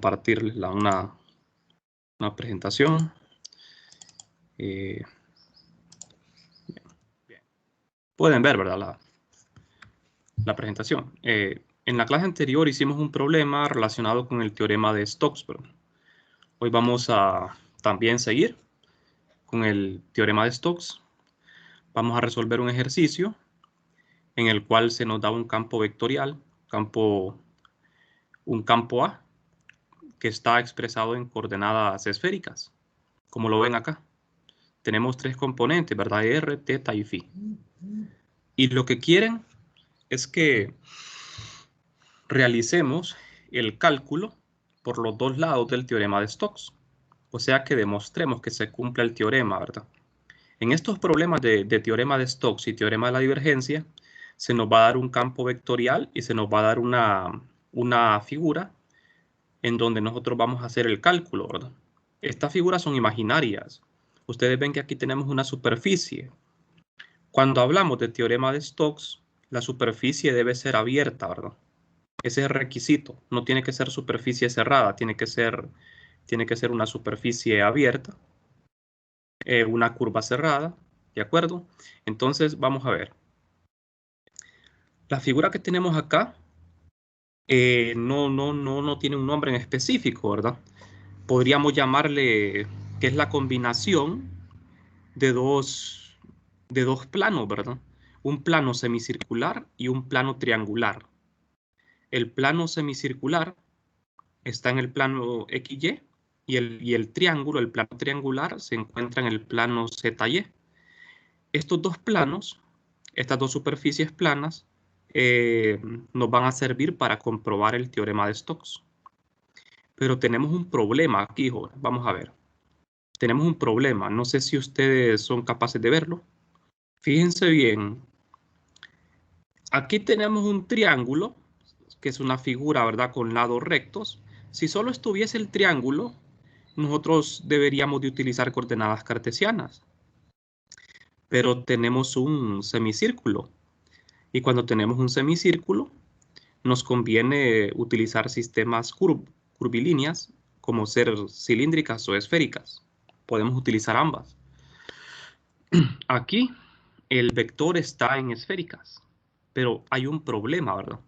compartirles una presentación. Pueden ver, ¿verdad? La presentación. En la clase anterior hicimos un problema relacionado con el teorema de Stokes. Hoy vamos a también seguir con el teorema de Stokes. Vamos a resolver un ejercicio en el cual se nos da un campo vectorial, un campo A, que está expresado en coordenadas esféricas, como lo ven acá. Tenemos tres componentes, ¿verdad? R, θ y φ. Y lo que quieren es que realicemos el cálculo por los dos lados del teorema de Stokes. O sea que demostremos que se cumpla el teorema, ¿verdad? En estos problemas de teorema de Stokes y teorema de la divergencia, se nos va a dar un campo vectorial y se nos va a dar una figura en donde nosotros vamos a hacer el cálculo, ¿verdad? Estas figuras son imaginarias. Ustedes ven que aquí tenemos una superficie. Cuando hablamos de teorema de Stokes, la superficie debe ser abierta, ¿verdad? Ese es el requisito. No tiene que ser superficie cerrada, tiene que ser una superficie abierta, una curva cerrada, ¿de acuerdo? Entonces, vamos a ver. La figura que tenemos acá no tiene un nombre en específico, ¿verdad? Podríamos llamarle que es la combinación de dos planos, ¿verdad? Un plano semicircular y un plano triangular. El plano semicircular está en el plano XY y el triángulo, el plano triangular, se encuentra en el plano ZY. Estos dos planos, estas dos superficies planas, nos van a servir para comprobar el teorema de Stokes. Pero tenemos un problema aquí, jóvenes. Vamos a ver. Tenemos un problema. No sé si ustedes son capaces de verlo. Fíjense bien. Aquí tenemos un triángulo, que es una figura, ¿verdad?, con lados rectos. Si solo estuviese el triángulo, nosotros deberíamos de utilizar coordenadas cartesianas. Pero tenemos un semicírculo. Y cuando tenemos un semicírculo, nos conviene utilizar sistemas curvilíneas, como ser cilíndricas o esféricas. Podemos utilizar ambas. Aquí el vector está en esféricas, pero hay un problema, ¿verdad?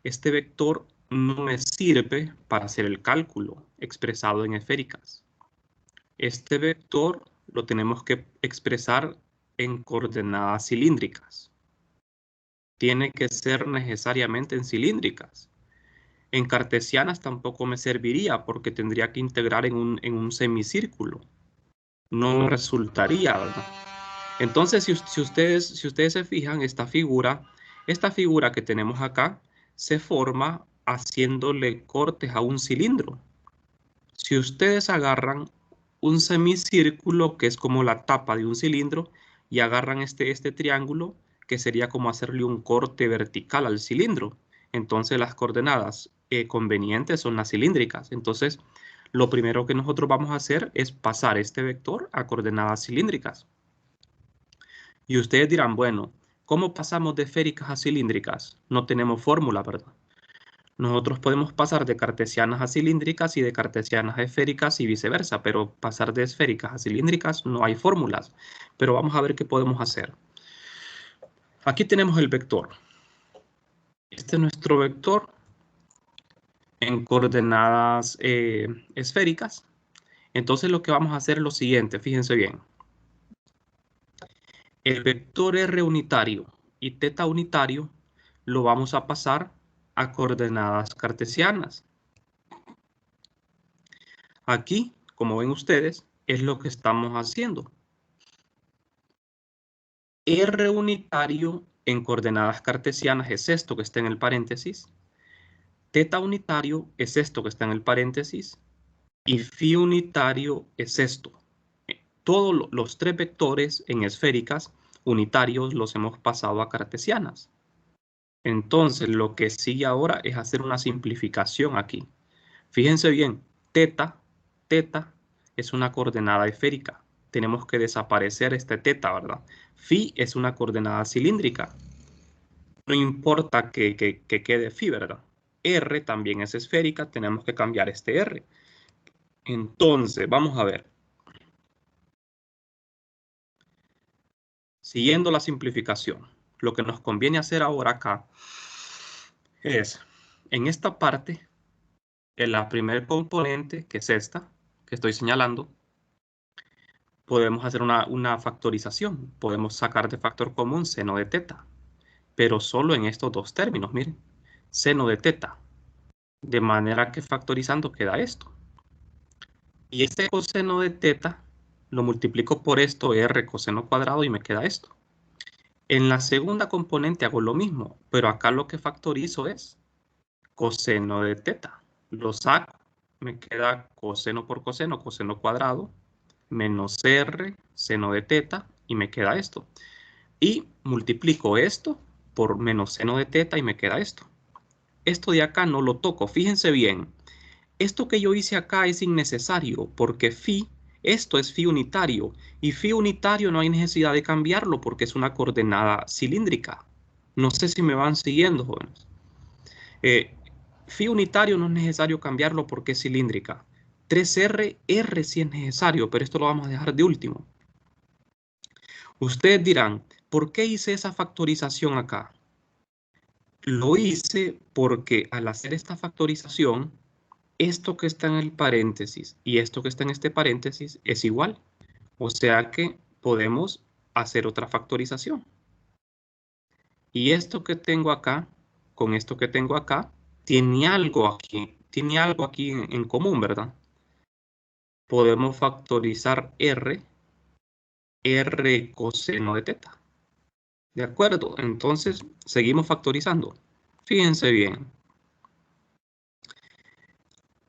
Este vector no me sirve para hacer el cálculo expresado en esféricas. Este vector lo tenemos que expresar en coordenadas cilíndricas. Tiene que ser necesariamente en cilíndricas. En cartesianas tampoco me serviría porque tendría que integrar en un semicírculo. No resultaría, ¿verdad? Entonces, si ustedes se fijan, esta figura que tenemos acá se forma haciéndole cortes a un cilindro. Si ustedes agarran un semicírculo, que es como la tapa de un cilindro, y agarran este triángulo, que sería como hacerle un corte vertical al cilindro, entonces las coordenadas convenientes son las cilíndricas. Entonces, lo primero que nosotros vamos a hacer es pasar este vector a coordenadas cilíndricas. Y ustedes dirán, bueno, ¿cómo pasamos de esféricas a cilíndricas? No tenemos fórmula, ¿verdad? Nosotros podemos pasar de cartesianas a cilíndricas y de cartesianas a esféricas y viceversa, pero pasar de esféricas a cilíndricas no hay fórmulas. Pero vamos a ver qué podemos hacer. Aquí tenemos el vector. Este es nuestro vector en coordenadas esféricas. Entonces lo que vamos a hacer es lo siguiente, fíjense bien. El vector R unitario y θ unitario lo vamos a pasar a coordenadas cartesianas. Aquí, como ven ustedes, es lo que estamos haciendo. R unitario en coordenadas cartesianas es esto que está en el paréntesis. θ unitario es esto que está en el paréntesis. Y φ unitario es esto. Todos los tres vectores en esféricas unitarios los hemos pasado a cartesianas. Entonces, lo que sigue ahora es hacer una simplificación aquí. Fíjense bien, θ es una coordenada esférica. Tenemos que desaparecer este θ, ¿verdad? Φ es una coordenada cilíndrica. No importa que quede φ, ¿verdad? R también es esférica, tenemos que cambiar este R. Entonces, vamos a ver. Siguiendo la simplificación, lo que nos conviene hacer ahora acá es, en esta parte, en la primer componente, que es esta, que estoy señalando, podemos hacer una factorización. Podemos sacar de factor común seno de teta, pero solo en estos dos términos, miren. Seno de teta. De manera que factorizando queda esto. Y este coseno de teta lo multiplico por esto, r coseno cuadrado, y me queda esto. En la segunda componente hago lo mismo, pero acá lo que factorizo es coseno de teta. Lo saco, me queda coseno por coseno cuadrado, menos r, seno de teta, y me queda esto. Y multiplico esto por menos seno de teta y me queda esto. Esto de acá no lo toco, fíjense bien. Esto que yo hice acá es innecesario porque esto es phi unitario, y phi unitario no hay necesidad de cambiarlo porque es una coordenada cilíndrica. No sé si me van siguiendo, jóvenes. Phi unitario no es necesario cambiarlo porque es cilíndrica. 3R, R sí es necesario, pero esto lo vamos a dejar de último. Ustedes dirán, ¿por qué hice esa factorización acá? Lo hice porque al hacer esta factorización, esto que está en el paréntesis y esto que está en este paréntesis es igual. O sea que podemos hacer otra factorización. Y esto que tengo acá, con esto que tengo acá, tiene algo aquí en común, ¿verdad? Podemos factorizar R coseno de teta. ¿De acuerdo? Entonces, seguimos factorizando. Fíjense bien.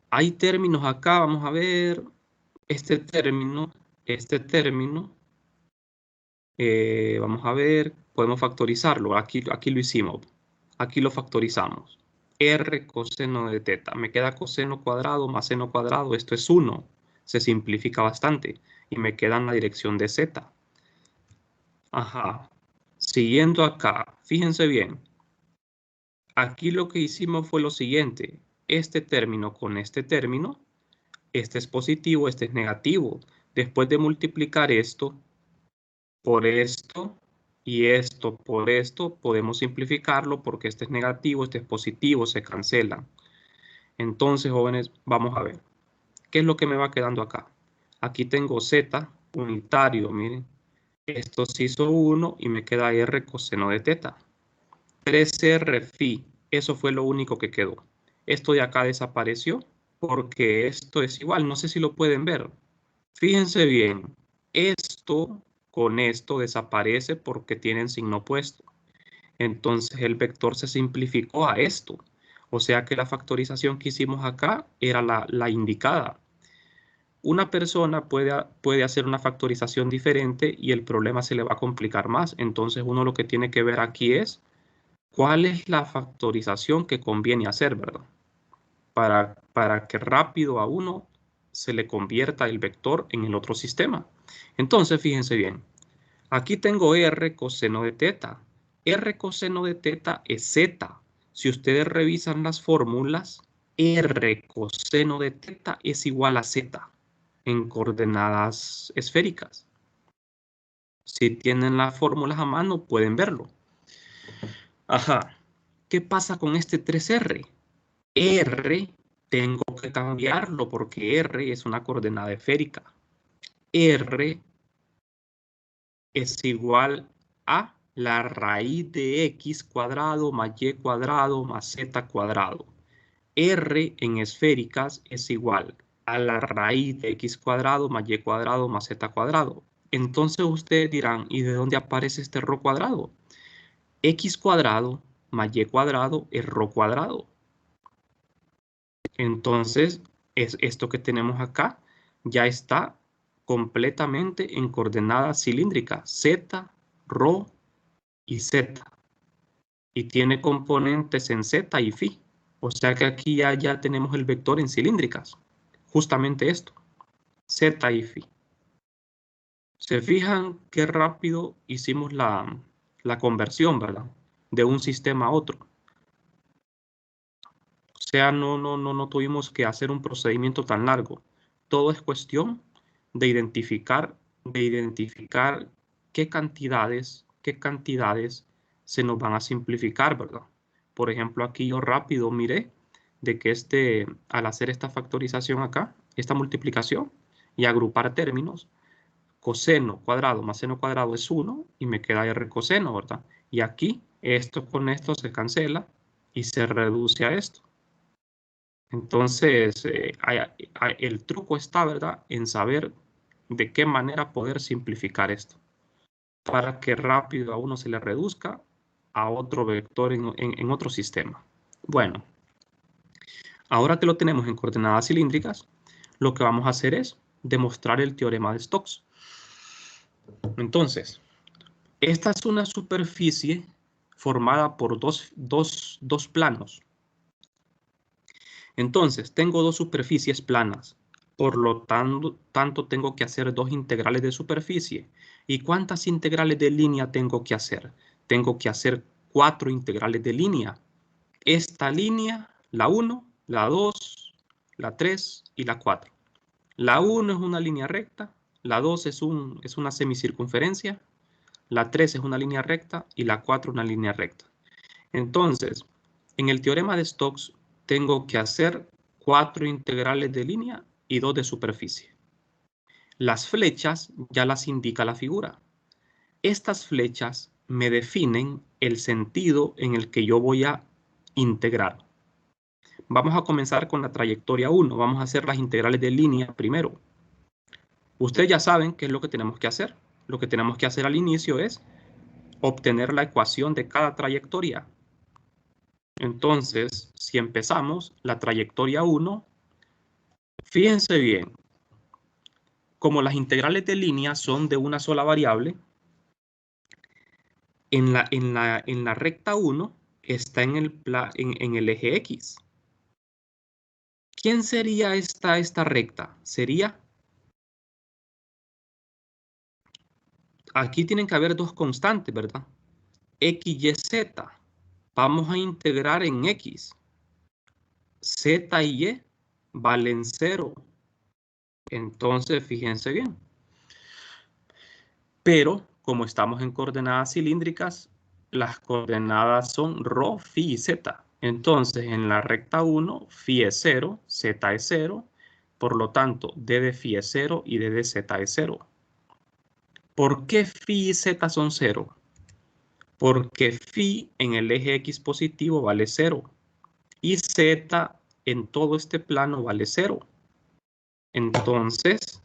Hay términos acá, vamos a ver. Este término, vamos a ver, podemos factorizarlo. Aquí lo hicimos. Aquí lo factorizamos. R coseno de teta. Me queda coseno cuadrado más seno cuadrado. Esto es 1. Se simplifica bastante. Y me queda en la dirección de z. Ajá. Siguiendo acá, fíjense bien. Aquí lo que hicimos fue lo siguiente. Este término con este término, este es positivo, este es negativo. Después de multiplicar esto por esto y esto por esto, podemos simplificarlo porque este es negativo, este es positivo, se cancelan. Entonces, jóvenes, vamos a ver. ¿Qué es lo que me va quedando acá? Aquí tengo z unitario, miren. Esto se hizo 1 y me queda r coseno de teta. 3r phi, eso fue lo único que quedó. Esto de acá desapareció porque esto es igual. No sé si lo pueden ver. Fíjense bien, esto con esto desaparece porque tienen signo opuesto. Entonces el vector se simplificó a esto. O sea que la factorización que hicimos acá era la indicada. Una persona puede hacer una factorización diferente y el problema se le va a complicar más. Entonces uno lo que tiene que ver aquí es cuál es la factorización que conviene hacer, ¿verdad? Para que rápido a uno se le convierta el vector en el otro sistema. Entonces, fíjense bien. Aquí tengo r coseno de teta. R coseno de teta es z. Si ustedes revisan las fórmulas, r coseno de teta es igual a z en coordenadas esféricas. Si tienen las fórmulas a mano, pueden verlo. Ajá. ¿Qué pasa con este 3R? R tengo que cambiarlo porque R es una coordenada esférica. R es igual a la raíz de x cuadrado más y cuadrado más z cuadrado. R en esféricas es igual a la raíz de x cuadrado más y cuadrado más z cuadrado. Entonces ustedes dirán, ¿y de dónde aparece este rho cuadrado? X cuadrado más y cuadrado es rho cuadrado. Entonces, esto que tenemos acá ya está completamente en coordenadas cilíndricas, z, rho y z. Y tiene componentes en z y phi. O sea que aquí ya tenemos el vector en cilíndricas. Justamente esto, z y phi. Se fijan qué rápido hicimos la conversión, ¿verdad? De un sistema a otro. sea, no tuvimos que hacer un procedimiento tan largo. Todo es cuestión de identificar qué cantidades se nos van a simplificar, ¿verdad? Por ejemplo, aquí yo rápido miré de que al hacer esta factorización acá, esta multiplicación y agrupar términos, coseno cuadrado más seno cuadrado es 1 y me queda r coseno, ¿verdad? Y aquí esto con esto se cancela y se reduce a esto. Entonces, el truco está, ¿verdad?, en saber de qué manera poder simplificar esto para que rápido a uno se le reduzca a otro vector en otro sistema. Bueno, ahora que lo tenemos en coordenadas cilíndricas, lo que vamos a hacer es demostrar el teorema de Stokes. Entonces, esta es una superficie formada por dos planos. Entonces, tengo dos superficies planas. Por lo tanto, tengo que hacer dos integrales de superficie. ¿Y cuántas integrales de línea tengo que hacer? Tengo que hacer 4 integrales de línea. Esta línea, la 1, la 2, la 3 y la 4. La 1 es una línea recta, la 2 es una semicircunferencia, la 3 es una línea recta y la 4 una línea recta. Entonces, en el teorema de Stokes tengo que hacer 4 integrales de línea y 2 de superficie. Las flechas ya las indica la figura. Estas flechas me definen el sentido en el que yo voy a integrar. Vamos a comenzar con la trayectoria 1. Vamos a hacer las integrales de línea primero. Ustedes ya saben qué es lo que tenemos que hacer. Lo que tenemos que hacer al inicio es obtener la ecuación de cada trayectoria. Entonces, si empezamos la trayectoria 1, fíjense bien, como las integrales de línea son de una sola variable, en la recta 1 está en el eje X. ¿Quién sería esta recta? Sería, aquí tienen que haber dos constantes, ¿verdad? X, Y, Z. Vamos a integrar en X. Z y Y valen 0. Entonces, fíjense bien. Pero, como estamos en coordenadas cilíndricas, las coordenadas son ρ, φ y z. Entonces, en la recta 1, φ es 0, z es 0. Por lo tanto, d de φ es 0 y d de z es 0. ¿Por qué φ y z son 0? Porque φ en el eje X positivo vale 0 y z en todo este plano vale 0. Entonces,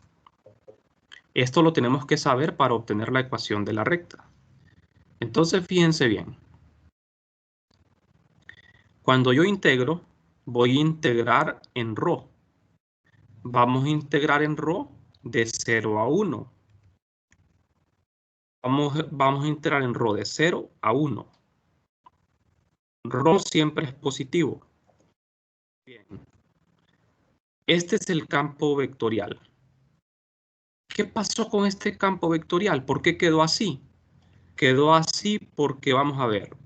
esto lo tenemos que saber para obtener la ecuación de la recta. Entonces, fíjense bien. Cuando yo integro, voy a integrar en ρ. Vamos a integrar en ρ de 0 a 1. Vamos a integrar en ρ de 0 a 1. ρ siempre es positivo. Bien. Este es el campo vectorial. ¿Qué pasó con este campo vectorial? ¿Por qué quedó así? Quedó así porque, vamos a ver,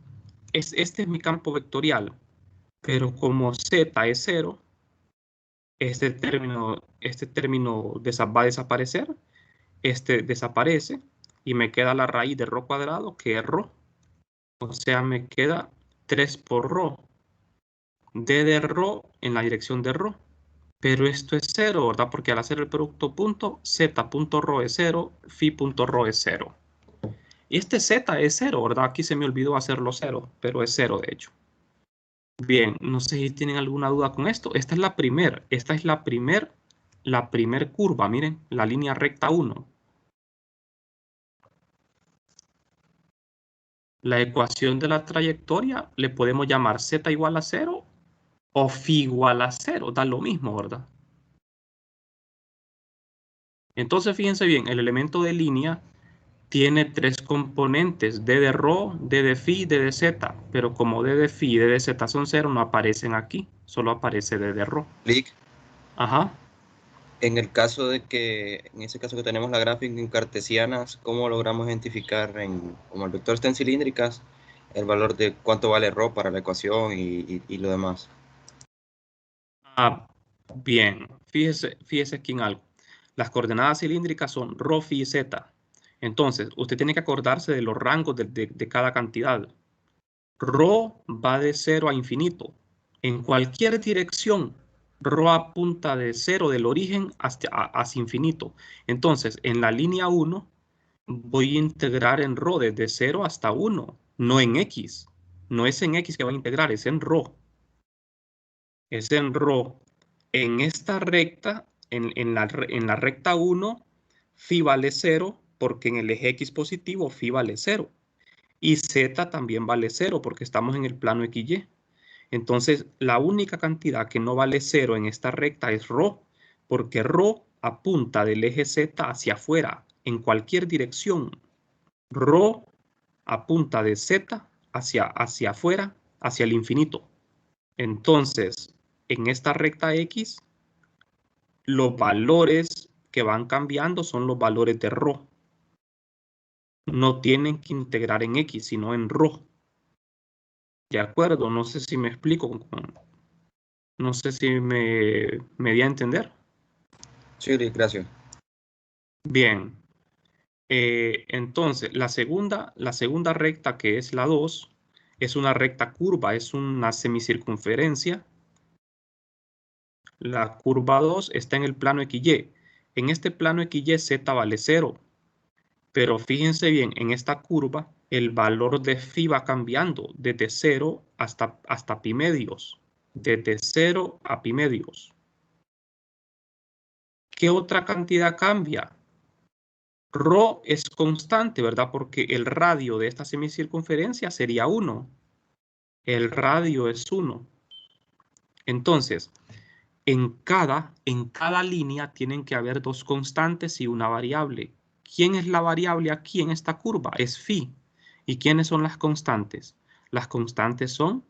este es mi campo vectorial, pero como z es 0, este término va a desaparecer, este desaparece y me queda la raíz de ρ cuadrado, que es ρ. O sea, me queda 3 por ρ. D de ρ en la dirección de ρ. Pero esto es 0, ¿verdad? Porque al hacer el producto punto, z.ρ es 0, phi.ρ es 0. Y este z es 0, ¿verdad? Aquí se me olvidó hacerlo 0, pero es 0 de hecho. Bien, no sé si tienen alguna duda con esto. Esta es la primer curva, miren, la línea recta 1. La ecuación de la trayectoria le podemos llamar z igual a 0 o phi igual a 0, da lo mismo, ¿verdad? Entonces, fíjense bien, el elemento de línea tiene 3 componentes, d de ρ, d de phi, d de z, pero como d de phi y d de z son 0, no aparecen aquí, solo aparece d de ρ. Clic. Ajá. En el caso de que, en ese caso que tenemos la gráfica en cartesianas, ¿cómo logramos identificar, como el vector está en cilíndricas, el valor de cuánto vale ρ para la ecuación y lo demás? Bien. Fíjese aquí en algo. Las coordenadas cilíndricas son ρ, φ y z. Entonces, usted tiene que acordarse de los rangos de cada cantidad. Ρ va de 0 a infinito. En cualquier dirección, ρ apunta de 0 del origen hacia infinito. Entonces, en la línea 1, voy a integrar en ρ desde 0 hasta 1, no en x. No es en x que voy a integrar, es en ρ. Es en ρ. En esta recta, en la recta 1, phi vale 0 porque en el eje x positivo phi vale 0. Y z también vale 0 porque estamos en el plano XY. Entonces, la única cantidad que no vale 0 en esta recta es ρ, porque ρ apunta del eje z hacia afuera en cualquier dirección. ρ apunta de z hacia afuera, hacia el infinito. Entonces, en esta recta X, los valores que van cambiando son los valores de ρ. No tienen que integrar en X, sino en ρ. De acuerdo, no sé si me explico. No sé si me di a entender. Sí, gracias. Bien. Entonces, la segunda recta, que es la 2, es una recta curva, es una semicircunferencia. La curva 2 está en el plano XY. En este plano XY, z vale 0. Pero fíjense bien, en esta curva, el valor de phi va cambiando desde 0 hasta pi medios. Desde 0 a pi medios. ¿Qué otra cantidad cambia? Rho es constante, ¿verdad? Porque el radio de esta semicircunferencia sería 1. El radio es 1. Entonces, en cada línea tienen que haber dos constantes y una variable. ¿Quién es la variable aquí en esta curva? Es phi. ¿Y quiénes son las constantes? Las constantes son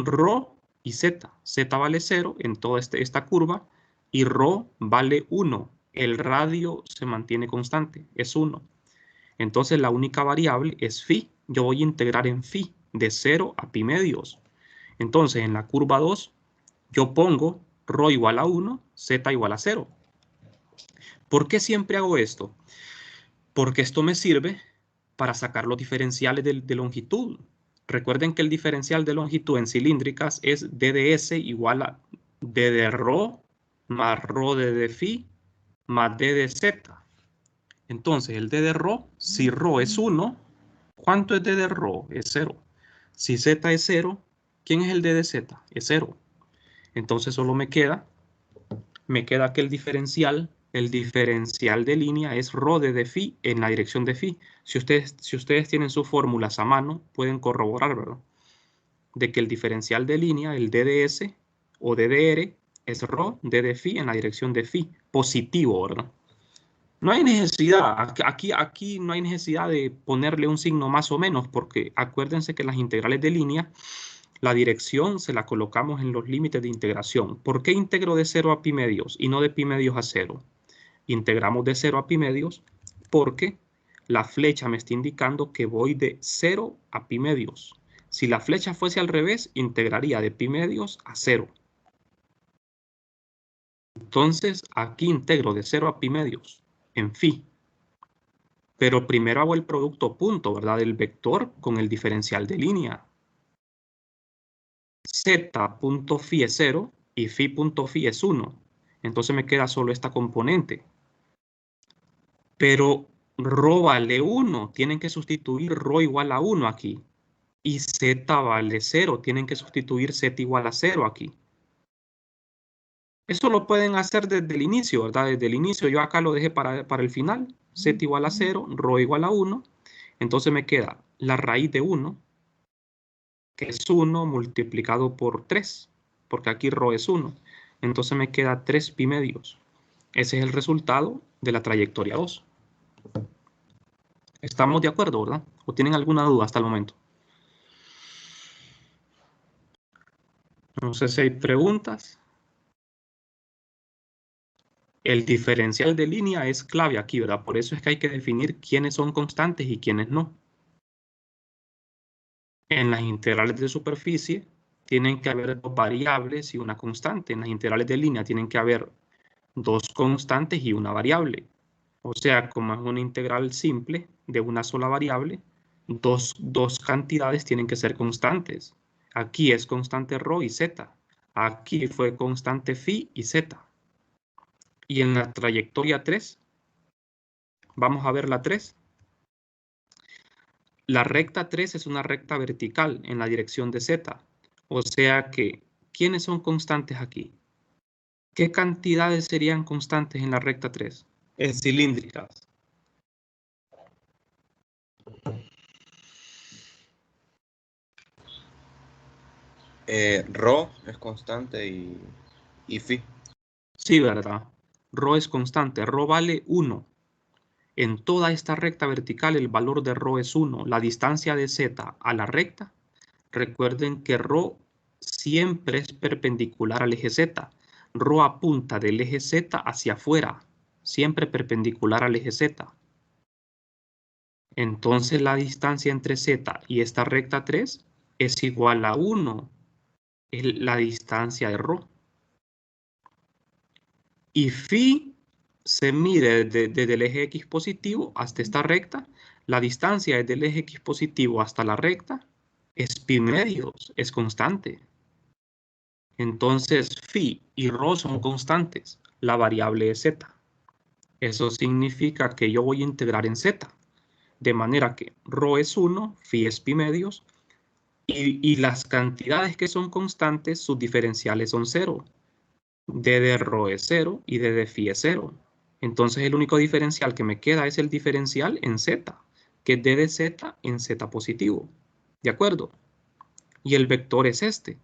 ρ y z. Z vale 0 en toda esta curva y ρ vale 1. El radio se mantiene constante, es 1. Entonces la única variable es phi. Yo voy a integrar en phi de 0 a pi medios. Entonces en la curva 2 yo pongo ρ igual a 1, z igual a 0. ¿Por qué siempre hago esto? Porque esto me sirve para sacar los diferenciales de longitud. Recuerden que el diferencial de longitud en cilíndricas es d de s igual a d de ρ más ρ de phi más d de z. Entonces, el d de ρ, si ρ es 1, ¿cuánto es d de ρ? Es 0. Si z es 0, ¿quién es el d de z? Es 0. Entonces solo me queda que el diferencial de línea es ρ de phi en la dirección de phi. Si ustedes tienen sus fórmulas a mano, pueden corroborar, ¿verdad? De que el diferencial de línea, el d de s o d de r, es ρ de phi en la dirección de phi, positivo, ¿verdad? No hay necesidad, aquí no hay necesidad de ponerle un signo más o menos, porque acuérdense que las integrales de línea, la dirección se la colocamos en los límites de integración. ¿Por qué integro de 0 a pi medios y no de pi medios a 0? Integramos de 0 a pi medios porque la flecha me está indicando que voy de 0 a pi medios. Si la flecha fuese al revés, integraría de pi medios a 0. Entonces, aquí integro de 0 a pi medios en phi. Pero primero hago el producto punto, ¿verdad? Del vector con el diferencial de línea. Z.phi es 0 y phi.phi es 1. Entonces me queda solo esta componente. Pero ρ vale 1. Tienen que sustituir ρ igual a 1 aquí. Y z vale 0. Tienen que sustituir z igual a 0 aquí. Eso lo pueden hacer desde el inicio, ¿verdad? Desde el inicio yo acá lo dejé para el final. Z igual a 0, ρ igual a 1. Entonces me queda la raíz de 1, que es 1 multiplicado por 3, porque aquí ρ es 1. Entonces me queda 3 pi medios. Ese es el resultado de la trayectoria 2. ¿Estamos de acuerdo, verdad? ¿O tienen alguna duda hasta el momento? No sé si hay preguntas. El diferencial de línea es clave aquí, ¿verdad? Por eso es que hay que definir quiénes son constantes y quiénes no. En las integrales de superficie tienen que haber dos variables y una constante. En las integrales de línea tienen que haber dos constantes y una variable. O sea, como es una integral simple de una sola variable, dos cantidades tienen que ser constantes. Aquí es constante ρ y z. Aquí fue constante phi y z. Y en la trayectoria 3, vamos a ver la 3. La recta 3 es una recta vertical en la dirección de z. O sea que, ¿quiénes son constantes aquí? ¿Qué cantidades serían constantes en la recta 3? Es cilíndricas. Rho es constante y phi. Sí, ¿verdad? Rho es constante. Rho vale 1. En toda esta recta vertical el valor de ρ es 1. La distancia de z a la recta, recuerden que ρ siempre es perpendicular al eje z. Ρ apunta del eje z hacia afuera, siempre perpendicular al eje z. Entonces la distancia entre z y esta recta 3 es igual a 1, es la distancia de ρ. Y phi se mide desde el eje X positivo hasta esta recta. La distancia desde el eje X positivo hasta la recta es pi medios, es constante. Entonces, phi y ρ son constantes. La variable es z. Eso significa que yo voy a integrar en z. De manera que ρ es 1, phi es pi medios. Y las cantidades que son constantes, sus diferenciales son 0. D de ρ es 0 y D de phi es 0. Entonces el único diferencial que me queda es el diferencial en z, que es D de z en z positivo. ¿De acuerdo? Y el vector es este.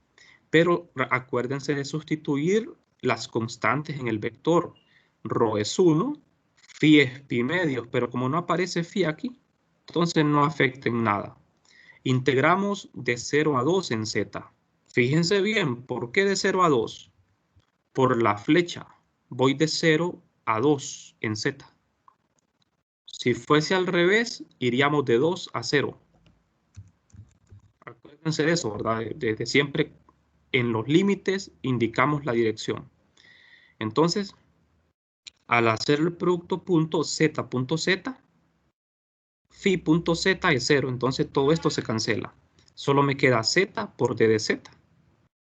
Pero acuérdense de sustituir las constantes en el vector. Ρ es 1, phi es pi medios, pero como no aparece phi aquí, entonces no afecta en nada. Integramos de 0 a 2 en z. Fíjense bien, ¿por qué de 0 a 2? Por la flecha, voy de 0 a 2 en z. Si fuese al revés, iríamos de 2 a 0. Acuérdense de eso, ¿verdad? Desde siempre en los límites indicamos la dirección. Entonces, al hacer el producto punto z, phi.z es 0. Entonces todo esto se cancela. Solo me queda z por d de z.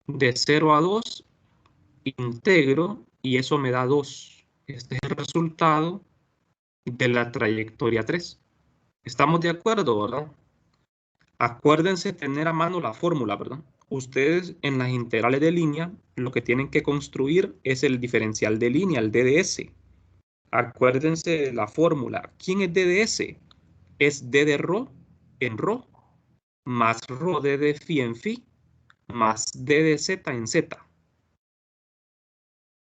De 0 a 2 integro y eso me da 2. Este es el resultado de la trayectoria 3. ¿Estamos de acuerdo, verdad? Acuérdense tener a mano la fórmula, ¿verdad? Ustedes en las integrales de línea lo que tienen que construir es el diferencial de línea, el DDS. Acuérdense de la fórmula. ¿Quién es DDS? Es D de ρ en ρ más ρ D de phi en phi más D de z en z.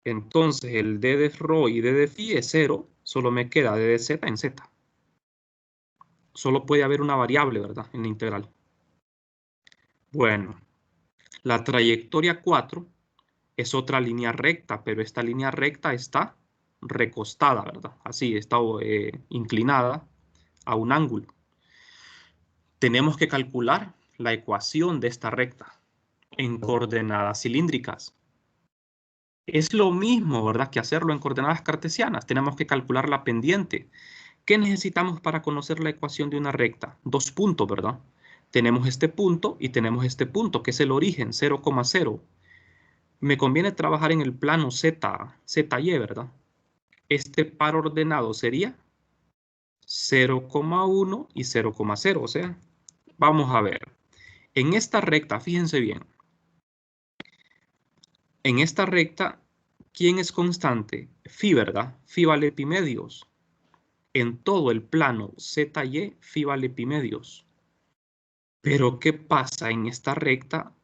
Entonces el D de ρ y D de phi es 0, solo me queda D de z en z. Solo puede haber una variable, ¿verdad? En la integral. Bueno, la trayectoria 4 es otra línea recta, pero esta línea recta está recostada, ¿verdad? Así, está inclinada a un ángulo. Tenemos que calcular la ecuación de esta recta en coordenadas cilíndricas. Es lo mismo, ¿verdad?, que hacerlo en coordenadas cartesianas. Tenemos que calcular la pendiente. ¿Qué necesitamos para conocer la ecuación de una recta? Dos puntos, ¿verdad? Tenemos este punto y tenemos este punto, que es el origen, 0,0. Me conviene trabajar en el plano Z, ZY, ¿verdad? Este par ordenado sería 0,1 y 0,0. O sea, vamos a ver. En esta recta, fíjense bien. En esta recta, ¿quién es constante? Phi, ¿verdad? Phi vale pi medios. En todo el plano ZY, phi vale pi medios. Pero ¿qué pasa en esta recta?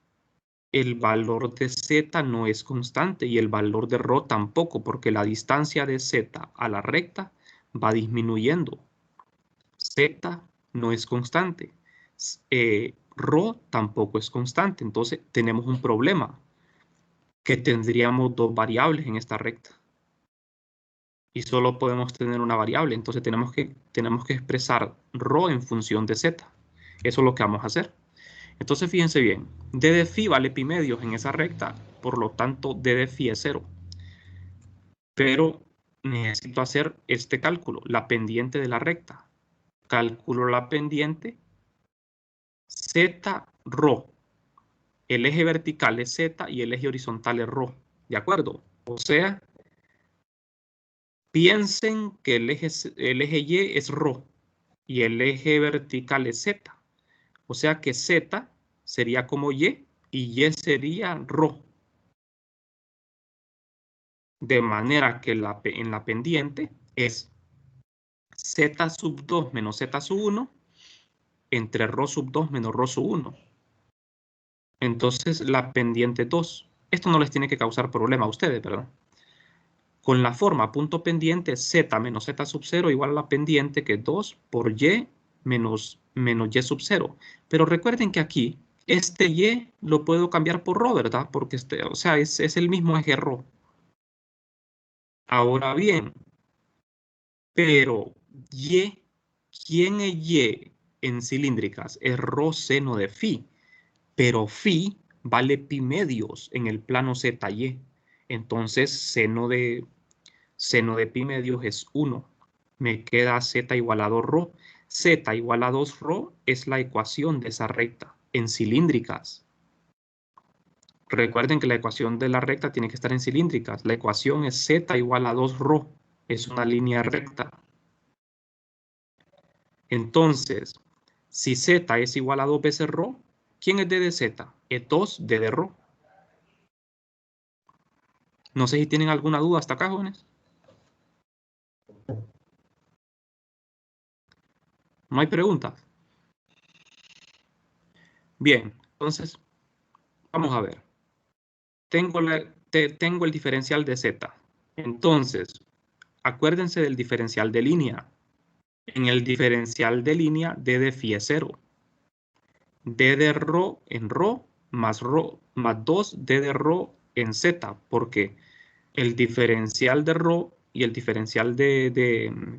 El valor de z no es constante y el valor de ρ tampoco, porque la distancia de z a la recta va disminuyendo. Z no es constante. ρ tampoco es constante. Entonces tenemos un problema, que tendríamos dos variables en esta recta. Y solo podemos tener una variable. Entonces tenemos que expresar ρ en función de z. Eso es lo que vamos a hacer. Entonces, fíjense bien, d de phi vale pi medios en esa recta, por lo tanto, d de phi es 0. Pero necesito hacer este cálculo, la pendiente de la recta. Calculo la pendiente z rho. El eje vertical es z y el eje horizontal es rho. ¿De acuerdo? O sea, piensen que el eje y es rho y el eje vertical es z. O sea que z sería como y y sería rho. De manera que en la pendiente es z sub 2 menos z sub 1 entre rho sub 2 menos rho sub 1. Entonces la pendiente 2. Esto no les tiene que causar problema a ustedes, ¿verdad? Con la forma punto pendiente z menos z sub 0 igual a la pendiente que es 2 por y menos y sub 0. Pero recuerden que aquí este y lo puedo cambiar por rho, ¿verdad? Porque o sea, es el mismo eje rho. Ahora bien, pero y, ¿quién es y en cilíndricas? Es rho seno de phi, pero phi vale pi medios en el plano ZY. Entonces, seno de pi medios es 1. Me queda z igual a 2 rho. Z igual a 2 rho es la ecuación de esa recta en cilíndricas. Recuerden que la ecuación de la recta tiene que estar en cilíndricas. La ecuación es z igual a 2 rho. Es una línea recta. Entonces, si z es igual a 2 veces rho, ¿quién es d de z? Es 2 d de rho. No sé si tienen alguna duda hasta acá, jóvenes. ¿No hay preguntas? Bien, entonces, vamos a ver. Tengo el diferencial de z. Entonces, acuérdense del diferencial de línea. En el diferencial de línea, d de phi es 0. D de rho en rho más 2 d de rho en z, porque el diferencial de rho y el diferencial de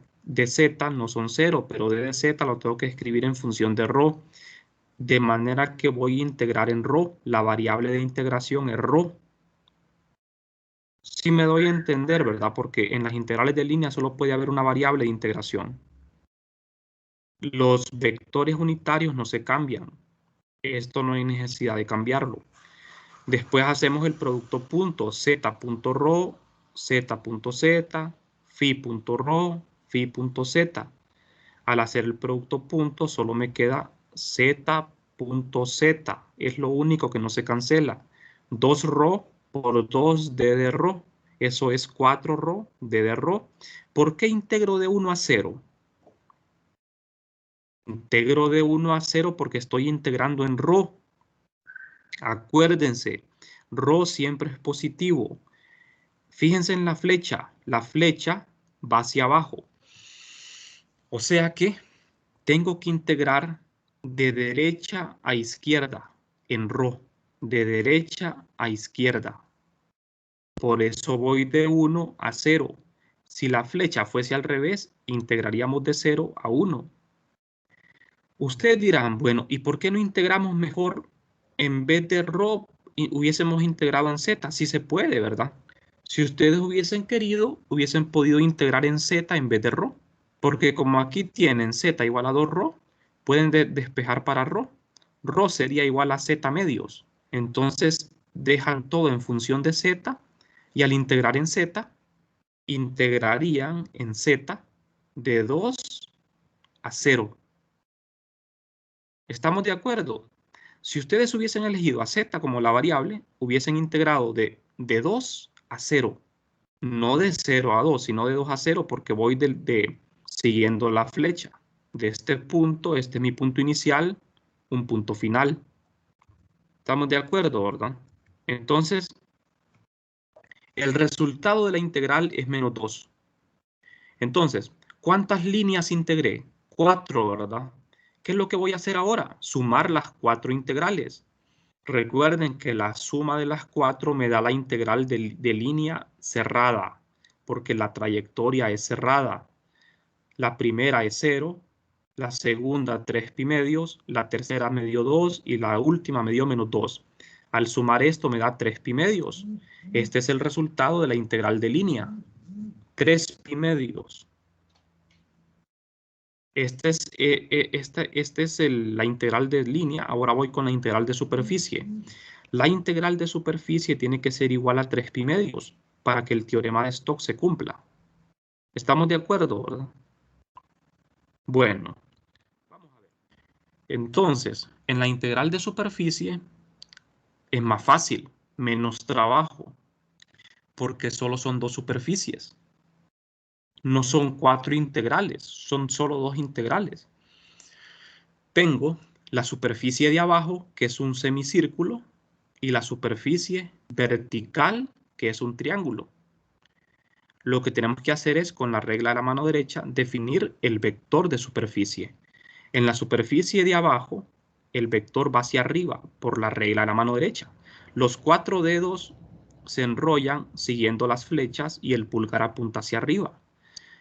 z no son 0, pero d de z lo tengo que escribir en función de rho, de manera que voy a integrar en rho. La variable de integración es rho. Sí me doy a entender, ¿verdad? Porque en las integrales de línea solo puede haber una variable de integración. Los vectores unitarios no se cambian. Esto no hay necesidad de cambiarlo. Después hacemos el producto punto, z.rho, z.z, phi.rho, phi.z. Al hacer el producto punto solo me queda z.z. Es lo único que no se cancela. 2 rho por 2 d de rho. Eso es 4 rho, d de rho. ¿Por qué integro de 1 a 0? Integro de 1 a 0 porque estoy integrando en rho. Acuérdense, rho siempre es positivo. Fíjense en la flecha va hacia abajo. O sea que tengo que integrar de derecha a izquierda en rho. De derecha a izquierda. Por eso voy de 1 a 0. Si la flecha fuese al revés, integraríamos de 0 a 1. Ustedes dirán, bueno, ¿y por qué no integramos mejor en vez de rho y hubiésemos integrado en z? Sí se puede, ¿verdad? Si ustedes hubiesen querido, hubiesen podido integrar en z en vez de rho. Porque como aquí tienen z igual a 2 rho, pueden despejar para rho. Rho sería igual a z medios. Entonces dejan todo en función de z y al integrar en z, integrarían en z de 2 a 0. ¿Estamos de acuerdo? Si ustedes hubiesen elegido a z como la variable, hubiesen integrado de 2 a 0. No de 0 a 2, sino de 2 a 0 porque voy siguiendo la flecha. De este punto, este es mi punto inicial, un punto final. ¿Estamos de acuerdo, verdad? Entonces, el resultado de la integral es menos 2. Entonces, ¿cuántas líneas integré? 4, ¿verdad? ¿Qué es lo que voy a hacer ahora? Sumar las 4 integrales. Recuerden que la suma de las 4 me da la integral de línea cerrada, porque la trayectoria es cerrada. La primera es 0, la segunda 3 pi medios, la tercera me dio 2 y la última me dio menos 2. Al sumar esto me da 3 pi medios. Este es el resultado de la integral de línea. 3 pi medios. Este es la integral de línea. Ahora voy con la integral de superficie. La integral de superficie tiene que ser igual a 3 pi medios para que el teorema de Stokes se cumpla. ¿Estamos de acuerdo, verdad? Bueno, vamos a ver. Entonces, en la integral de superficie es más fácil, menos trabajo, porque solo son dos superficies. No son 4 integrales, son solo 2 integrales. Tengo la superficie de abajo, que es un semicírculo, y la superficie vertical, que es un triángulo. Lo que tenemos que hacer es, con la regla de la mano derecha, definir el vector de superficie. En la superficie de abajo, el vector va hacia arriba por la regla de la mano derecha. Los 4 dedos se enrollan siguiendo las flechas y el pulgar apunta hacia arriba.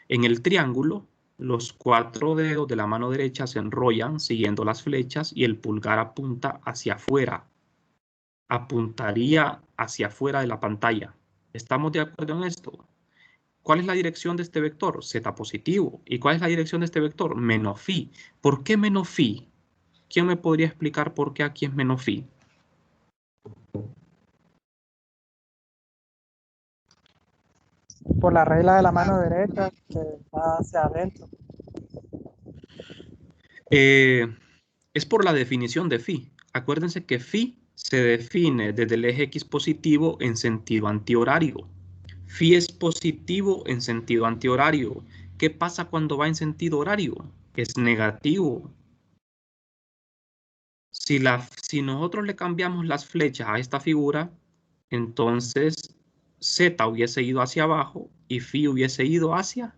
En el triángulo, los 4 dedos de la mano derecha se enrollan siguiendo las flechas y el pulgar apunta hacia afuera. Apuntaría hacia afuera de la pantalla. ¿Estamos de acuerdo en esto? ¿Cuál es la dirección de este vector? Z positivo. ¿Y cuál es la dirección de este vector? Menos phi. ¿Por qué menos phi? ¿Quién me podría explicar por qué aquí es menos phi? Por la regla de la mano derecha que va hacia adentro. Es por la definición de phi. Acuérdense que phi se define desde el eje x positivo en sentido antihorario. Phi es positivo en sentido antihorario. ¿Qué pasa cuando va en sentido horario? Es negativo. Si nosotros le cambiamos las flechas a esta figura, entonces Z hubiese ido hacia abajo y phi hubiese ido hacia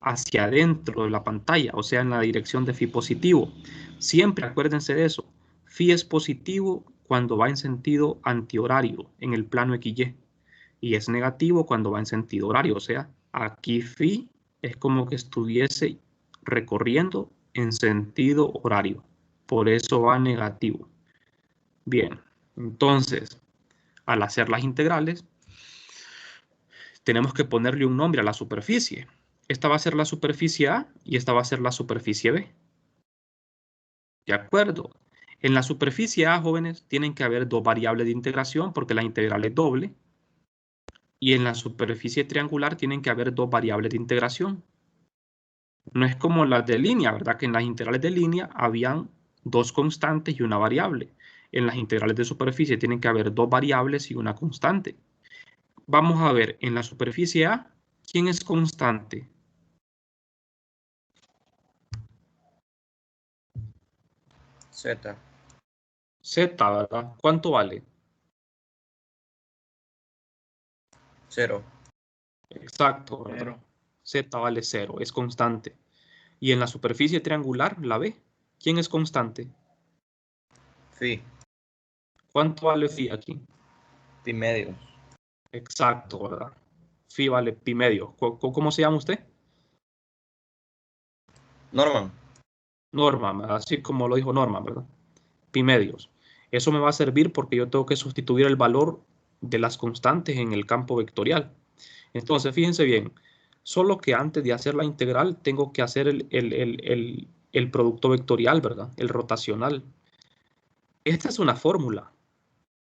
adentro de la pantalla, o sea, en la dirección de phi positivo. Siempre acuérdense de eso. Phi es positivo cuando va en sentido antihorario, en el plano XY. Y es negativo cuando va en sentido horario, o sea, aquí phi es como que estuviese recorriendo en sentido horario. Por eso va negativo. Bien, entonces, al hacer las integrales, tenemos que ponerle un nombre a la superficie. Esta va a ser la superficie A y esta va a ser la superficie B. ¿De acuerdo? En la superficie A, jóvenes, tienen que haber dos variables de integración porque la integral es doble. Y en la superficie triangular tienen que haber dos variables de integración. No es como las de línea, ¿verdad? Que en las integrales de línea habían dos constantes y una variable. En las integrales de superficie tienen que haber dos variables y una constante. Vamos a ver, en la superficie A, ¿quién es constante? Z. Z, ¿verdad? ¿Cuánto vale? 0. Exacto, ¿verdad? Z vale 0, es constante. Y en la superficie triangular, la B, ¿quién es constante? Phi. ¿Cuánto vale phi aquí? Pi medios. Exacto, ¿verdad? Phi vale pi medio. ¿Cómo se llama usted? Norman. Norman, así como lo dijo Norman, ¿verdad? Pi medios. Eso me va a servir porque yo tengo que sustituir el valor de las constantes en el campo vectorial. Entonces, fíjense bien, solo que antes de hacer la integral tengo que hacer el producto vectorial, ¿verdad? El rotacional. Esta es una fórmula.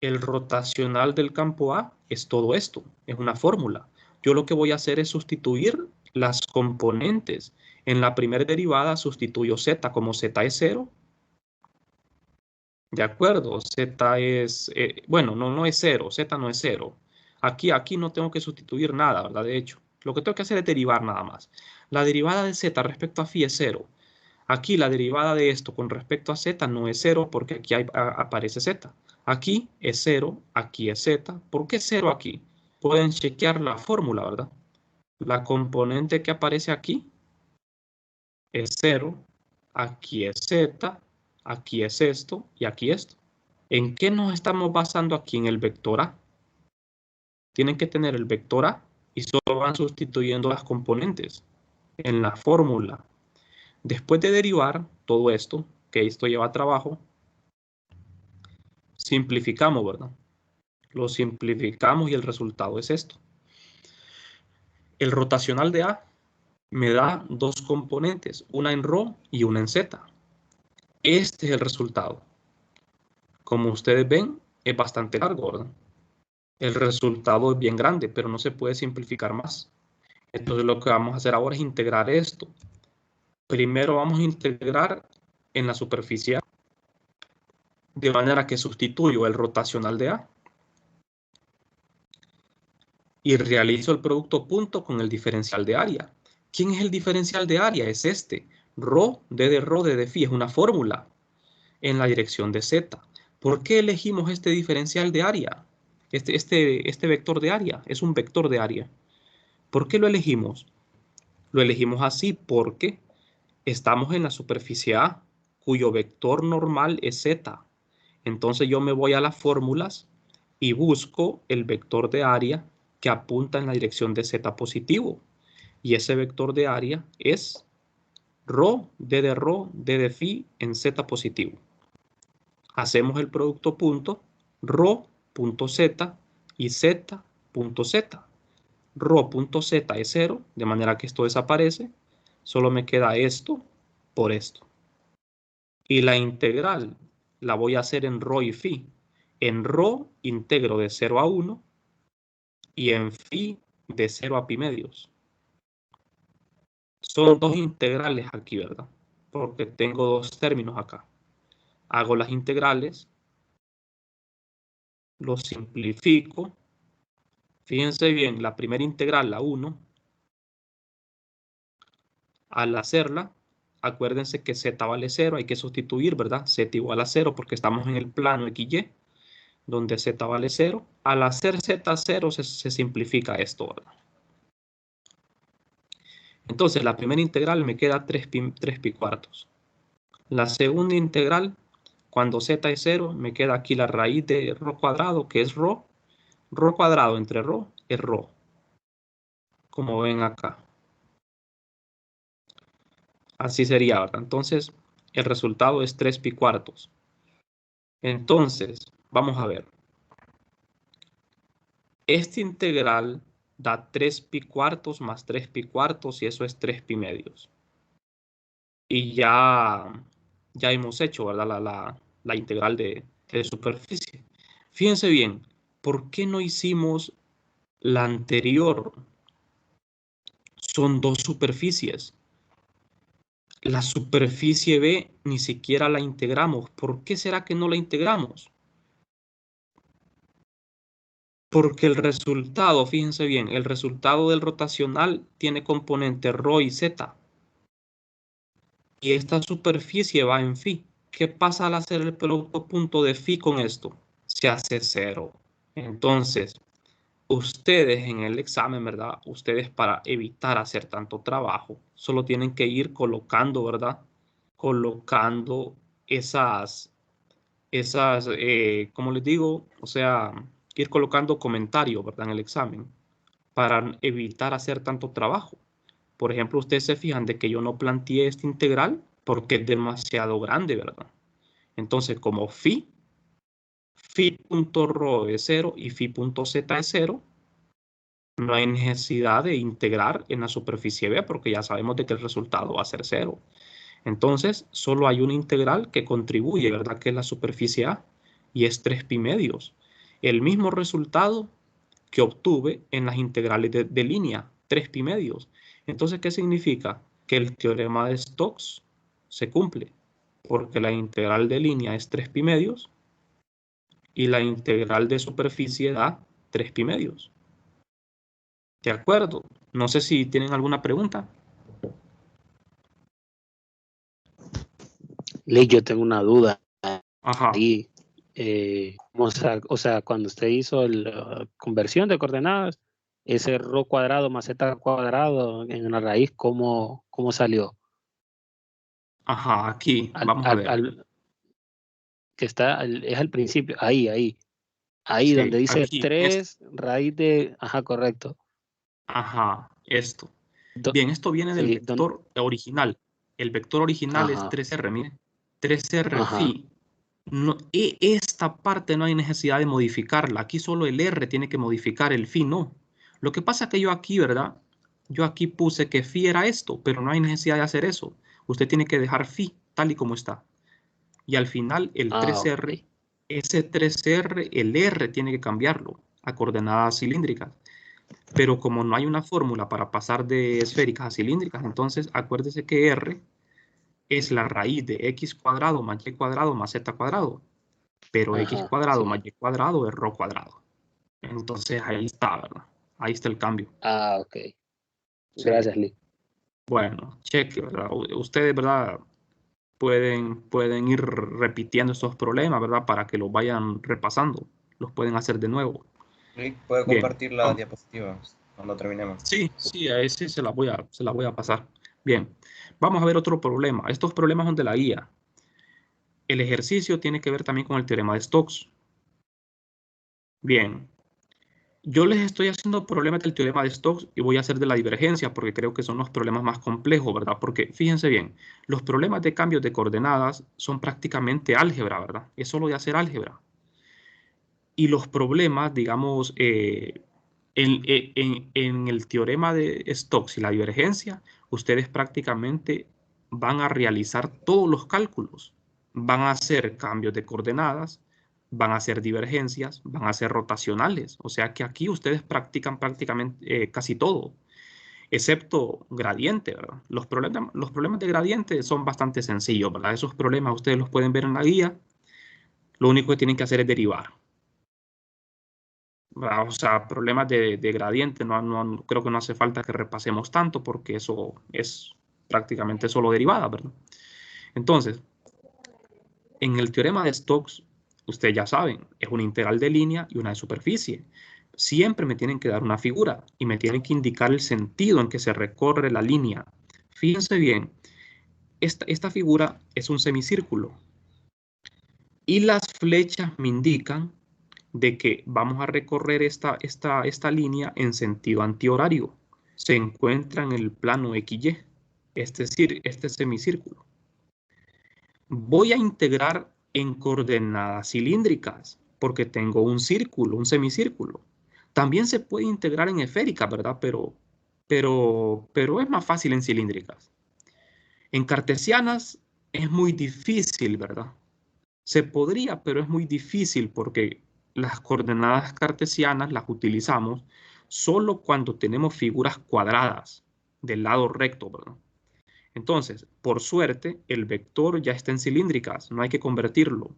El rotacional del campo A es todo esto, es una fórmula. Yo lo que voy a hacer es sustituir las componentes. En la primera derivada sustituyo z como z es 0. De acuerdo, z es, bueno, no es 0, z no es 0. Aquí no tengo que sustituir nada, ¿verdad? De hecho, lo que tengo que hacer es derivar nada más. La derivada de z respecto a phi es 0. Aquí la derivada de esto con respecto a z no es 0 porque aquí aparece z. Aquí es 0, aquí es z. ¿Por qué 0 aquí? Pueden chequear la fórmula, ¿verdad? La componente que aparece aquí es 0, aquí es z, aquí es esto y aquí esto. ¿En qué nos estamos basando aquí? En el vector A. Tienen que tener el vector A y solo van sustituyendo las componentes en la fórmula. Después de derivar todo esto, que esto lleva trabajo, simplificamos, ¿verdad? Lo simplificamos y el resultado es esto. El rotacional de A me da dos componentes, una en ρ y una en z. Este es el resultado. Como ustedes ven, es bastante largo, ¿verdad? El resultado es bien grande, pero no se puede simplificar más. Entonces lo que vamos a hacer ahora es integrar esto. Primero vamos a integrar en la superficie A, de manera que sustituyo el rotacional de A y realizo el producto punto con el diferencial de área. ¿Quién es el diferencial de área? Es este. Rho, d de rho, d de phi, es una fórmula en la dirección de z. ¿Por qué elegimos este diferencial de área? Este vector de área es un vector de área. ¿Por qué lo elegimos? Lo elegimos así porque estamos en la superficie A, cuyo vector normal es z. Entonces yo me voy a las fórmulas y busco el vector de área que apunta en la dirección de z positivo. Y ese vector de área es ρ, d de phi en z positivo. Hacemos el producto punto, ρ.z y z.z. ρ.z es 0, de manera que esto desaparece. Solo me queda esto por esto. Y la integral la voy a hacer en ρ y phi. En ρ integro de 0 a 1 y en phi de 0 a pi medios. Son dos integrales aquí, ¿verdad? Porque tengo dos términos acá. Hago las integrales, los simplifico. Fíjense bien, la primera integral, la 1, al hacerla, acuérdense que z vale 0, hay que sustituir, ¿verdad? Z igual a 0 porque estamos en el plano XY, donde z vale 0. Al hacer z 0 se simplifica esto, ¿verdad? Entonces, la primera integral me queda 3 pi cuartos. La segunda integral, cuando z es 0, me queda aquí la raíz de ρ cuadrado, que es ρ. Ρ cuadrado entre ρ es ρ, como ven acá. Así sería, ¿verdad? Entonces, el resultado es 3 pi cuartos. Entonces, vamos a ver. Este integral da 3 pi cuartos más 3 pi cuartos y eso es 3 pi medios. Y ya hemos hecho, ¿verdad? La integral de superficie. Fíjense bien, ¿por qué no hicimos la anterior? Son dos superficies. La superficie B ni siquiera la integramos. ¿Por qué será que no la integramos? Porque el resultado, fíjense bien, el resultado del rotacional tiene componente ρ y z. Y esta superficie va en phi. ¿Qué pasa al hacer el producto punto de phi con esto? Se hace 0. Entonces, ustedes en el examen, ¿verdad? Ustedes para evitar hacer tanto trabajo, solo tienen que ir colocando, ¿verdad? Colocando como les digo, o sea, ir colocando comentarios, ¿verdad? En el examen para evitar hacer tanto trabajo. Por ejemplo, ustedes se fijan de que yo no planteé este integral porque es demasiado grande, ¿verdad? Entonces, como phi.ρ es 0 y phi.z es 0, no hay necesidad de integrar en la superficie B porque ya sabemos de que el resultado va a ser 0. Entonces, solo hay una integral que contribuye, ¿verdad? Que es la superficie A y es 3 pi medios. El mismo resultado que obtuve en las integrales de línea, 3 pi medios. Entonces, ¿qué significa? Que el teorema de Stokes se cumple, porque la integral de línea es 3 pi medios y la integral de superficie da 3 pi medios. ¿De acuerdo? No sé si tienen alguna pregunta. Lee, yo tengo una duda. Ajá. Y, o sea, cuando usted hizo la conversión de coordenadas, ese ρ cuadrado más z cuadrado en la raíz, ¿cómo salió? Ajá, aquí, vamos a ver. Que está, es al principio, ahí Sí, donde dice aquí, 3 raíz de, ajá, correcto. ajá, esto. Bien, esto viene del Sí, vector original, El vector original es Ajá. 3R, mire. 3R Ajá. phi. No, esta parte no hay necesidad de modificarla. Aquí solo el R tiene que modificar el phi, no. Lo que pasa es que yo aquí, ¿verdad? Yo aquí puse que phi era esto, pero no hay necesidad de hacer eso. Usted tiene que dejar phi tal y como está. Y al final el 3R, Ok. ese 3R, el R tiene que cambiarlo a coordenadas cilíndricas. Pero como no hay una fórmula para pasar de esféricas a cilíndricas, entonces acuérdese que R es la raíz de x cuadrado más y cuadrado más z cuadrado. Pero x Ajá, cuadrado sí. más y cuadrado es rho cuadrado. Entonces ahí está, ¿verdad? Ahí está el cambio. Ok. Sí. Gracias, Lee. Bueno, cheque, ¿verdad? Ustedes, ¿verdad? Pueden ir repitiendo estos problemas, ¿verdad? Para que los vayan repasando. Los pueden hacer de nuevo. Rick, ¿puede Bien. compartir las diapositivas cuando terminemos? Sí, a ese se la voy a pasar. Bien, vamos a ver otro problema. Estos problemas son de la guía. El ejercicio tiene que ver también con el teorema de Stokes. Bien, yo les estoy haciendo problemas del teorema de Stokes y voy a hacer de la divergencia porque creo que son los problemas más complejos, ¿verdad? Porque fíjense bien, los problemas de cambios de coordenadas son prácticamente álgebra, ¿verdad? Es solo de hacer álgebra. Y los problemas, digamos, en el teorema de Stokes y la divergencia, ustedes prácticamente van a realizar todos los cálculos. Van a hacer cambios de coordenadas, van a hacer divergencias, van a ser rotacionales. O sea que aquí ustedes practican prácticamente casi todo, excepto gradiente, ¿verdad? Los problemas de gradiente son bastante sencillos, ¿verdad? Esos problemas ustedes los pueden ver en la guía. Lo único que tienen que hacer es derivar. O sea, problemas de gradiente, creo que no hace falta que repasemos tanto porque eso es prácticamente solo derivada, ¿verdad? Entonces, en el teorema de Stokes, ustedes ya saben, es una integral de línea y una de superficie. Siempre me tienen que dar una figura y me tienen que indicar el sentido en que se recorre la línea. Fíjense bien, esta figura es un semicírculo y las flechas me indican de que vamos a recorrer esta línea en sentido antihorario. Se encuentra en el plano XY, es decir, este semicírculo. Voy a integrar en coordenadas cilíndricas porque tengo un círculo, un semicírculo. También se puede integrar en esféricas, ¿verdad? Pero es más fácil en cilíndricas. En cartesianas es muy difícil, ¿verdad? Se podría, pero es muy difícil porque las coordenadas cartesianas las utilizamos solo cuando tenemos figuras cuadradas del lado recto, ¿verdad? Entonces, por suerte, el vector ya está en cilíndricas, no hay que convertirlo.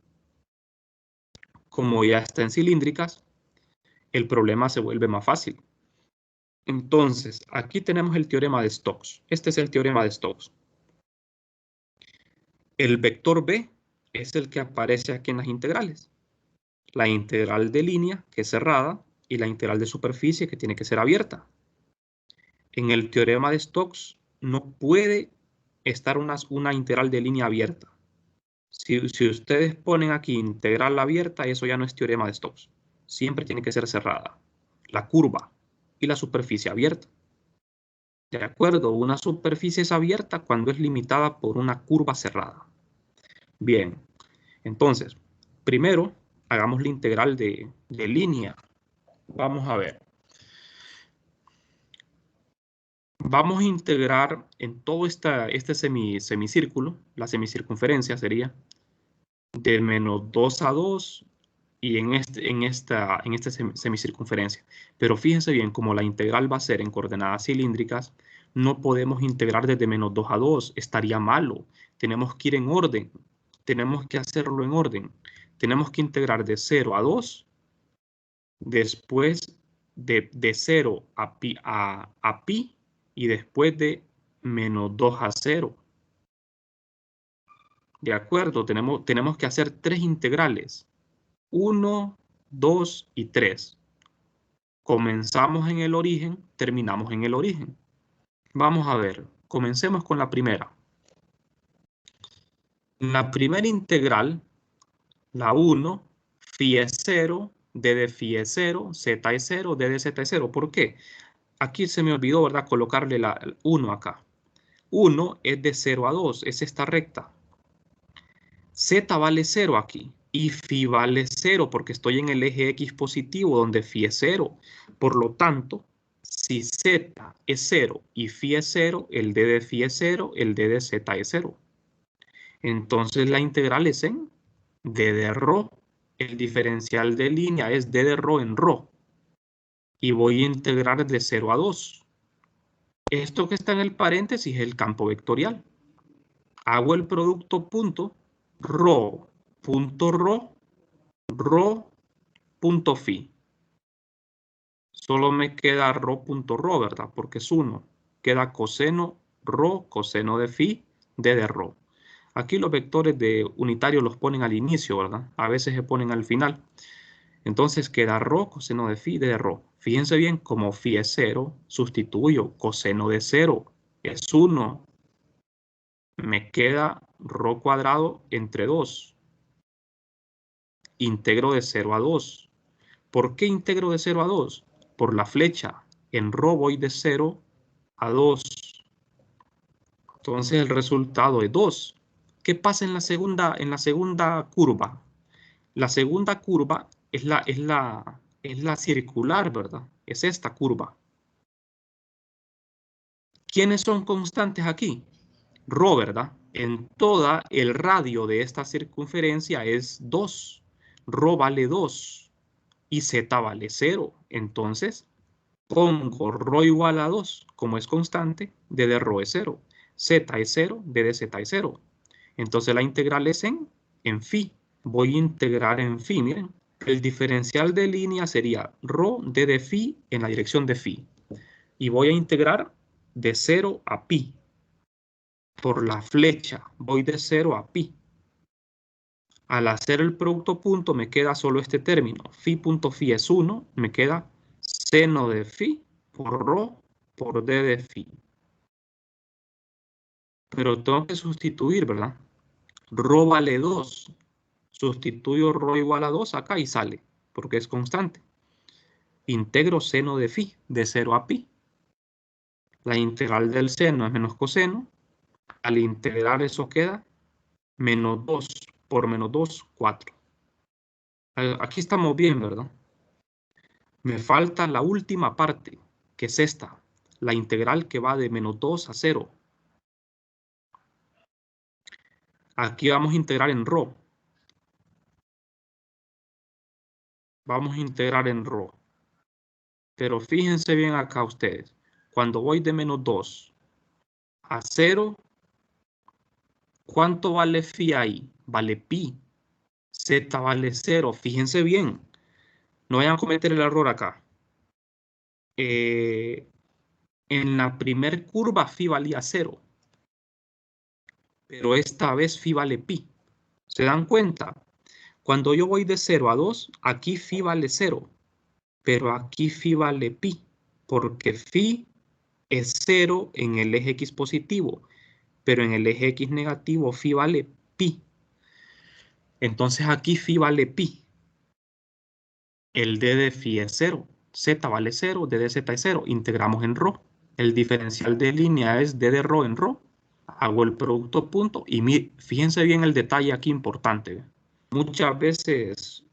Como ya está en cilíndricas, el problema se vuelve más fácil. Entonces, aquí tenemos el teorema de Stokes. Este es el teorema de Stokes. El vector B es el que aparece aquí en las integrales. La integral de línea, que es cerrada, y la integral de superficie, que tiene que ser abierta. En el teorema de Stokes no puede estar una integral de línea abierta. Si ustedes ponen aquí integral abierta, eso ya no es teorema de Stokes. Siempre tiene que ser cerrada. La curva y la superficie abierta. De acuerdo, una superficie es abierta cuando es limitada por una curva cerrada. Bien, entonces, primero hagamos la integral de línea. Vamos a ver. Vamos a integrar en todo este semicírculo, la semicircunferencia sería de menos 2 a 2 y en esta semicircunferencia. Pero fíjense bien, como la integral va a ser en coordenadas cilíndricas, no podemos integrar desde menos 2 a 2, estaría malo. Tenemos que ir en orden, tenemos que hacerlo en orden. Tenemos que integrar de 0 a 2, después de 0 a pi, y después de menos 2 a 0. De acuerdo, tenemos que hacer 3 integrales. 1, 2 y 3. Comenzamos en el origen, terminamos en el origen. Vamos a ver, comencemos con la primera. La primera integral, la 1, phi es 0, d de phi es 0, z es 0, d de z es 0. ¿Por qué? Aquí se me olvidó, ¿verdad? Colocarle la 1 acá. 1 es de 0 a 2, es esta recta. Z vale 0 aquí y phi vale 0 porque estoy en el eje X positivo donde phi es 0. Por lo tanto, si Z es 0 y phi es 0, el d de phi es 0, el d de Z es 0. Entonces la integral es en d de rho. El diferencial de línea es d de rho en rho. Y voy a integrar de 0 a 2. Esto que está en el paréntesis es el campo vectorial. Hago el producto punto rho punto rho, rho punto phi. Solo me queda rho punto rho, ¿verdad? Porque es 1. Queda coseno rho, coseno de phi, d de rho. Aquí los vectores de unitario los ponen al inicio, ¿verdad? A veces se ponen al final. Entonces queda rho, coseno de phi, d de rho. Fíjense bien, como phi es 0, sustituyo coseno de 0, es 1. Me queda rho cuadrado entre 2. Integro de 0 a 2. ¿Por qué integro de 0 a 2? Por la flecha. En rho voy de 0 a 2. Entonces el resultado es 2. ¿Qué pasa en la segunda curva? La segunda curva es la circular, ¿verdad? Es esta curva. ¿Quiénes son constantes aquí? Rho, ¿verdad? En toda el radio de esta circunferencia es 2. Rho vale 2 y Z vale 0. Entonces, pongo rho igual a 2, como es constante, d de rho es 0. Z es 0, d de Z es 0. Entonces la integral es en phi. Voy a integrar en phi, miren. El diferencial de línea sería rho d de phi en la dirección de phi. Y voy a integrar de 0 a pi. Por la flecha voy de 0 a pi. Al hacer el producto punto me queda solo este término. Phi punto phi es 1. Me queda seno de phi por rho por d de phi. Pero tengo que sustituir, ¿verdad? Rho vale 2. Sustituyo rho igual a 2 acá y sale, porque es constante. Integro seno de phi de 0 a pi. La integral del seno es menos coseno. Al integrar eso queda menos 2 por menos 2, 4. Aquí estamos bien, ¿verdad? Me falta la última parte, que es esta. La integral que va de menos 2 a 0. Aquí vamos a integrar en rho. Vamos a integrar en rho. Pero fíjense bien acá ustedes. Cuando voy de menos 2 a 0, ¿cuánto vale phi ahí? Vale pi. Z vale 0. Fíjense bien. No vayan a cometer el error acá. En la primer curva phi valía 0. Pero esta vez phi vale pi. ¿Se dan cuenta? Cuando yo voy de 0 a 2, aquí phi vale 0. Pero aquí phi vale pi. Porque phi es 0 en el eje X positivo. Pero en el eje X negativo phi vale pi. Entonces aquí phi vale pi. El d de phi es 0. Z vale 0, d de Z es 0. Integramos en rho. El diferencial de línea es d de rho en rho. Hago el producto punto y fíjense bien el detalle aquí importante. Muchas veces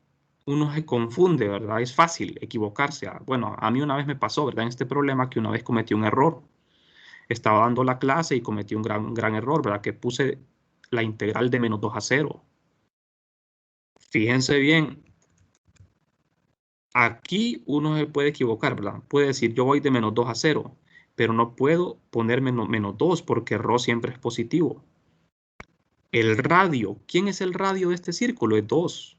uno se confunde, ¿verdad? Es fácil equivocarse. Bueno, a mí una vez me pasó, ¿verdad? En este problema que una vez cometí un error. Estaba dando la clase y cometí un gran error, ¿verdad? Que puse la integral de menos 2 a 0. Fíjense bien. Aquí uno se puede equivocar, ¿verdad? Puede decir, yo voy de menos 2 a 0, pero no puedo poner menos 2 porque rho siempre es positivo. El radio, ¿quién es el radio de este círculo? Es 2.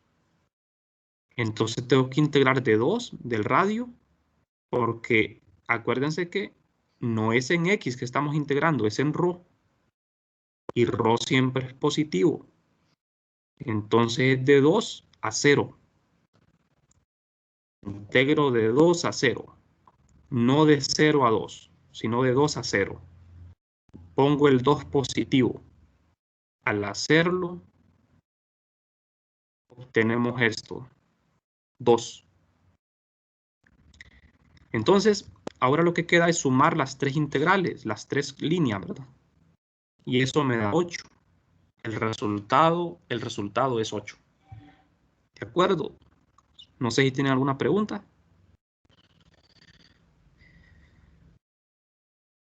Entonces tengo que integrar de 2 del radio porque acuérdense que no es en X que estamos integrando, es en rho. Y rho siempre es positivo. Entonces es de 2 a 0. Integro de 2 a 0. No de 0 a 2, sino de 2 a 0. Pongo el 2 positivo. Al hacerlo, obtenemos esto. 2. Entonces, ahora lo que queda es sumar las tres integrales, las tres líneas, ¿verdad? y eso me da 8. El resultado es 8. ¿De acuerdo? No sé si tienen alguna pregunta.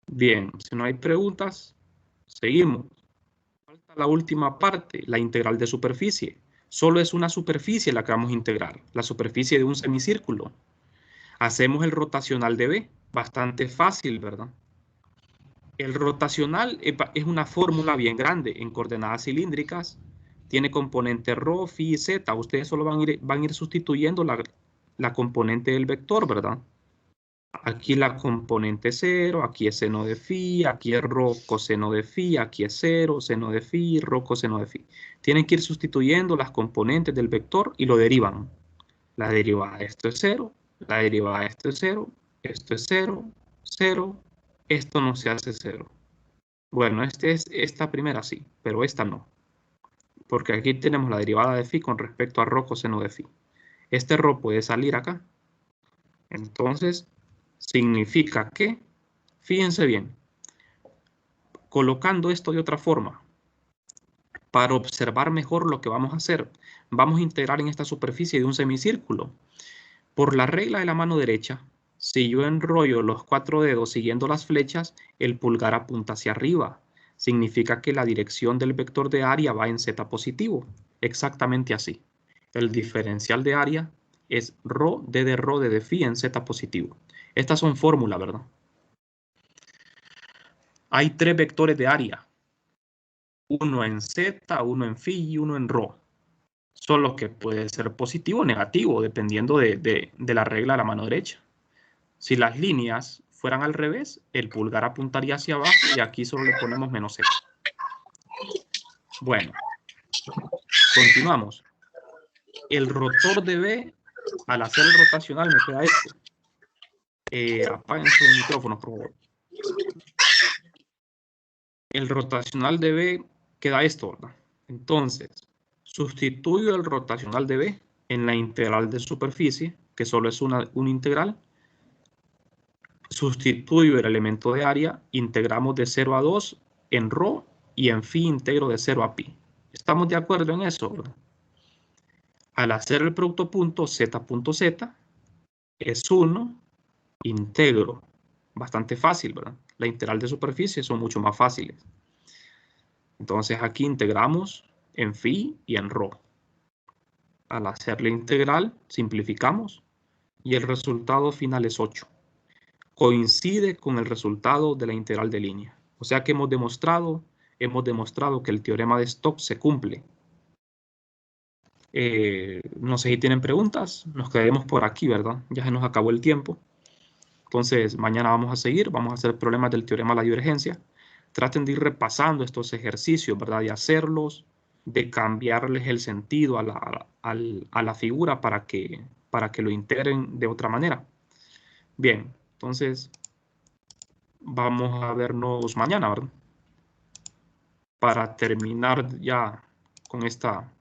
Bien, si no hay preguntas, seguimos. Falta la última parte, la integral de superficie. Solo es una superficie la que vamos a integrar, la superficie de un semicírculo. Hacemos el rotacional de B, bastante fácil, ¿verdad? El rotacional es una fórmula bien grande en coordenadas cilíndricas. Tiene componente ρ, φ y z. Ustedes solo van a ir sustituyendo la componente del vector, ¿verdad? Aquí la componente 0, aquí es seno de phi, aquí es rho coseno de phi, aquí es 0, seno de phi, rho coseno de phi. Tienen que ir sustituyendo las componentes del vector y lo derivan. La derivada de esto es 0, la derivada de esto es 0, esto es 0, 0, esto no se hace 0. Bueno, esta primera sí, pero esta no. Porque aquí tenemos la derivada de phi con respecto a rho coseno de phi. Este rho puede salir acá. Entonces, significa que, fíjense bien, colocando esto de otra forma, para observar mejor lo que vamos a hacer, vamos a integrar en esta superficie de un semicírculo. Por la regla de la mano derecha, si yo enrollo los 4 dedos siguiendo las flechas, el pulgar apunta hacia arriba. Significa que la dirección del vector de área va en z positivo. Exactamente así. El diferencial de área es ρ d de phi en z positivo. Estas son fórmulas, ¿verdad? Hay 3 vectores de área. Uno en z, uno en phi y uno en ρ. Solo que puede ser positivo o negativo, dependiendo de la regla de la mano derecha. Si las líneas fueran al revés, el pulgar apuntaría hacia abajo y aquí solo le ponemos menos z. Bueno, continuamos. El rotor de B, al hacer el rotacional, me queda esto. Apaguen sus micrófonos, por favor. El rotacional de B queda esto, ¿verdad? Entonces, sustituyo el rotacional de B en la integral de superficie, que solo es una integral. Sustituyo el elemento de área, integramos de 0 a 2 en ρ y en phi integro de 0 a pi. ¿Estamos de acuerdo en eso, verdad? Al hacer el producto punto z es 1, integro. Bastante fácil, ¿verdad? La integral de superficie son mucho más fáciles. Entonces aquí integramos en phi y en ρ. Al hacer la integral, simplificamos y el resultado final es 8. Coincide con el resultado de la integral de línea. O sea que hemos demostrado que el teorema de Stokes se cumple. No sé si tienen preguntas, nos quedaremos por aquí, ¿verdad? Ya se nos acabó el tiempo. Entonces, mañana vamos a seguir, vamos a hacer problemas del teorema de la divergencia. Traten de ir repasando estos ejercicios, ¿verdad? De hacerlos, de cambiarles el sentido a la figura para que lo integren de otra manera. Bien, entonces vamos a vernos mañana, ¿verdad? Para terminar ya con esta